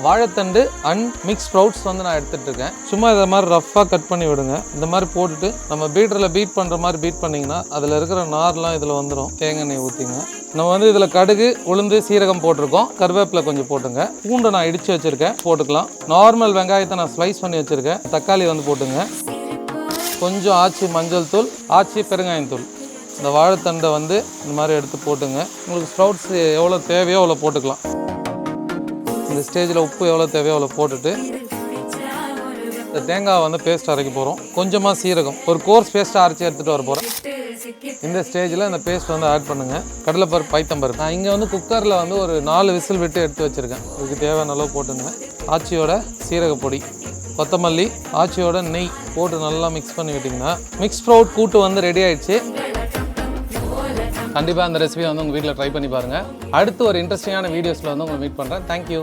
வாழைத்தண்டு and mix sprouts வந்து நான் எடுத்துகிட்டு இருக்கேன். சும்மா இதை மாதிரி ரஃப்பாக கட் பண்ணி விடுங்க. இந்த மாதிரி போட்டுட்டு நம்ம பீட்டரில் பீட் பண்ணுற மாதிரி பீட் பண்ணிங்கன்னா அதில் இருக்கிற நார்லாம் இதில் வந்துடும். தேங்காய் எண்ணெய் ஊற்றிங்க. நம்ம வந்து இதில் கடுகு, உளுந்து, சீரகம் போட்டிருக்கோம். கருவேப்பிலை கொஞ்சம் போட்டுங்க. பூண்டை நான் இடித்து வச்சுருக்கேன், போட்டுக்கலாம். நார்மல் வெங்காயத்தை நான் ஸ்லைஸ் பண்ணி வச்சுருக்கேன். தக்காளி வந்து போட்டுங்க. கொஞ்சம் ஆச்சி மஞ்சள் தூள், ஆச்சி பெருங்காயத்தூள். இந்த வாழைத்தண்டை வந்து இந்த மாதிரி எடுத்து போட்டுங்க. உங்களுக்கு ஸ்ப்ரவுட்ஸ் எவ்வளோ தேவையோ அவ்வளோ போட்டுக்கலாம். இந்த ஸ்டேஜில் உப்பு எவ்வளோ தேவையோ அவ்வளோ போட்டுட்டு இந்த தேங்காய் வந்து பேஸ்ட் அரைக்க போகிறோம். கொஞ்சமாக சீரகம், ஒரு கோர்ஸ் பேஸ்ட்டை அரைச்சி எடுத்துகிட்டு வர போகிறேன். இந்த ஸ்டேஜில் இந்த பேஸ்ட் வந்து ஆட் பண்ணுங்கள். கடலைப்பருப்பு, பைத்தம்பருப்பு. நான் இங்கே வந்து குக்கரில் வந்து ஒரு 4 விசில் விட்டு எடுத்து வச்சுருக்கேன். இதுக்கு தேவையான அளவு போட்டுங்க. ஆச்சியோட சீரகப்பொடி, கொத்தமல்லி, ஆச்சியோட நெய் போட்டு நல்லா மிக்ஸ் பண்ணி விட்டிங்கன்னா மிக்ஸ் ஸ்ப்ரவுட் கூட்டு வந்து ரெடி ஆகிடுச்சு. கண்டிப்பாக அந்த ரெசிபியை வந்து உங்கள் வீட்டில் ட்ரை பண்ணி பாருங்கள். அடுத்து ஒரு இன்ட்ரெஸ்டிங்கான வீடியோஸில் வந்து உங்களை மீட் பண்ணுறேன். தேங்க்யூ.